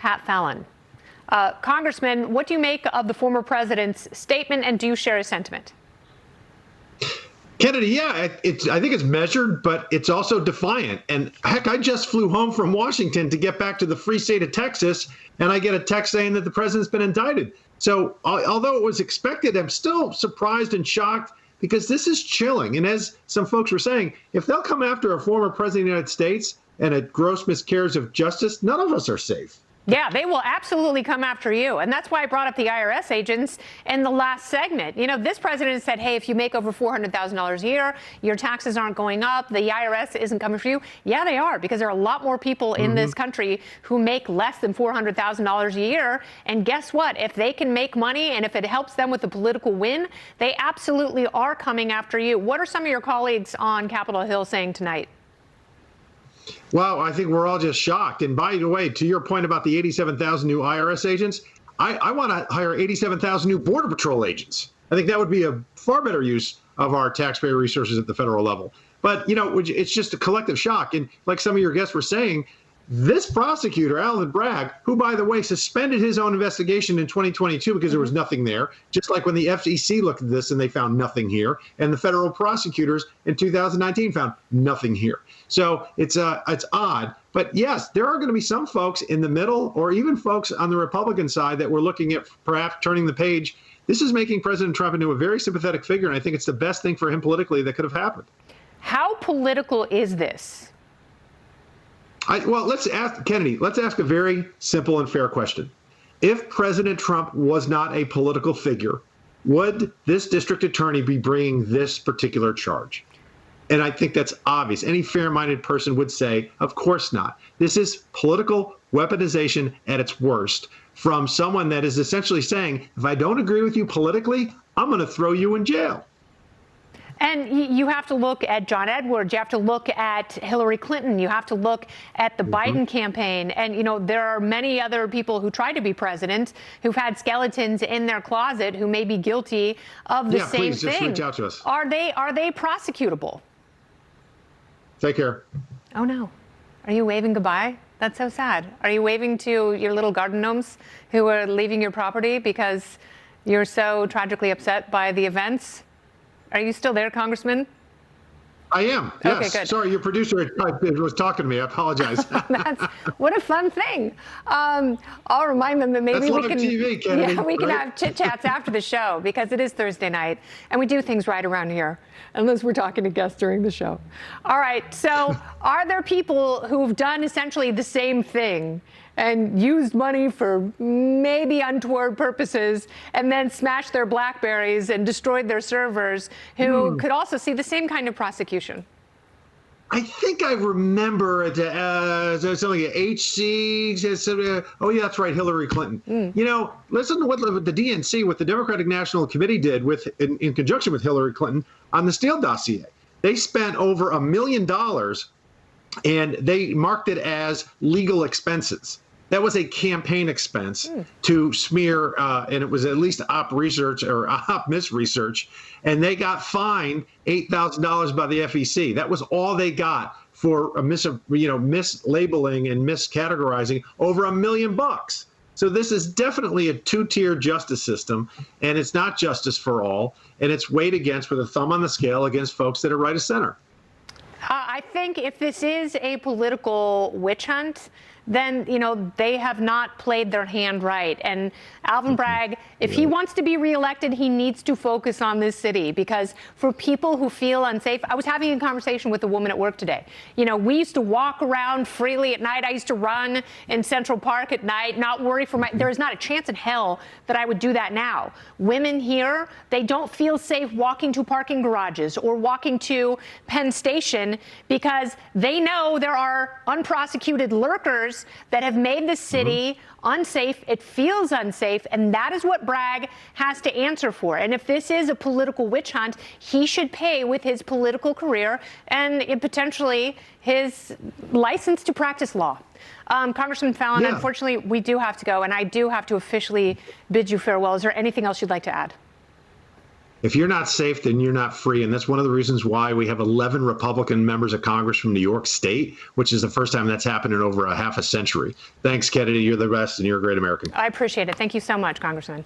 Pat Fallon. Congressman, what do you make of the former president's statement, and do you share his sentiment? Kennedy, yeah, I think it's measured, but it's also defiant. And heck, I just flew home from Washington to get back to the free state of Texas, and I get a text saying that the president's been indicted. So although it was expected, I'm still surprised and shocked because this is chilling. And as some folks were saying, if they'll come after a former president of the United States and a gross miscarriage of justice, none of us are safe. Yeah, they will absolutely come after you. And that's why I brought up the IRS agents in the last segment. You know, this president said, hey, if you make over $400,000 a year, your taxes aren't going up. The IRS isn't coming for you. Yeah, they are, because there are a lot more people in this country who make less than $400,000 a year. And guess what? If they can make money and if it helps them with a political win, they absolutely are coming after you. What are some of your colleagues on Capitol Hill saying tonight? Well, I think we're all just shocked. And by the way, to your point about the 87,000 new IRS agents, I want to hire 87,000 new Border Patrol agents. I think that would be a far better use of our taxpayer resources at the federal level. But, you know, it's just a collective shock. And like some of your guests were saying, this prosecutor, Alvin Bragg, who, by the way, suspended his own investigation in 2022 because there was nothing there, just like when the FEC looked at this and they found nothing here, and the federal prosecutors in 2019 found nothing here. So it's odd. But yes, there are going to be some folks in the middle or even folks on the Republican side that we're looking at perhaps turning the page. This is making President Trump into a very sympathetic figure, and I think it's the best thing for him politically that could have happened. How political is this? Well, let's ask Kennedy. Let's ask a very simple and fair question. If President Trump was not a political figure, would this district attorney be bringing this particular charge? And I think that's obvious. Any fair-minded person would say, of course not. This is political weaponization at its worst from someone that is essentially saying, if I don't agree with you politically, I'm going to throw you in jail. And you have to look at John Edwards. You have to look at Hillary Clinton. You have to look at the Biden campaign. And, you know, there are many other people who tried to be president who've had skeletons in their closet who may be guilty of the same please, thing. just reach out to us. Are they prosecutable? Take care. Oh, no. Are you waving goodbye? That's so sad. Are you waving to your little garden gnomes who are leaving your property because you're so tragically upset by the events? Are you still there, Congressman? I am. Yes. Okay, good. Sorry, your producer was talking to me. I apologize. What a fun thing. I'll remind them that maybe we can, TV, Kennedy, we can have chit chats after the show because it is Thursday night and we do things right around here, unless we're talking to guests during the show. All right. So are there people who've done essentially the same thing and used money for maybe untoward purposes and then smashed their Blackberries and destroyed their servers who could also see the same kind of prosecution? I think I remember something like HC. Oh, yeah, that's right, Hillary Clinton. You know, listen to what the DNC, what the Democratic National Committee did in conjunction with Hillary Clinton on the Steele dossier. They spent over $1 million and they marked it as legal expenses. That was a campaign expense to smear, and it was at least op research or op misresearch, and they got fined $8,000 by the FEC. That was all they got for mislabeling and miscategorizing over $1 million. So this is definitely a two-tier justice system, and it's not justice for all, and it's weighed against with a thumb on the scale against folks that are right of center. I think if this is a political witch hunt, then, you know, they have not played their hand right. And Alvin Bragg, if he wants to be reelected, he needs to focus on this city, because for people who feel unsafe, I was having a conversation with a woman at work today. You know, we used to walk around freely at night. I used to run in Central Park at night, not worry for there is not a chance in hell that I would do that now. Women here, they don't feel safe walking to parking garages or walking to Penn Station because they know there are unprosecuted lurkers that have made the city unsafe. It feels unsafe, and that is what Bragg has to answer for. And if this is a political witch hunt, he should pay with his political career and potentially his license to practice law. Congressman Fallon, unfortunately, we do have to go, and I do have to officially bid you farewell. Is there anything else you'd like to add? If you're not safe, then you're not free. And that's one of the reasons why we have 11 Republican members of Congress from New York State, which is the first time that's happened in over a half a century. Thanks, Kennedy. You're the best, and you're a great American. I appreciate it. Thank you so much, Congressman.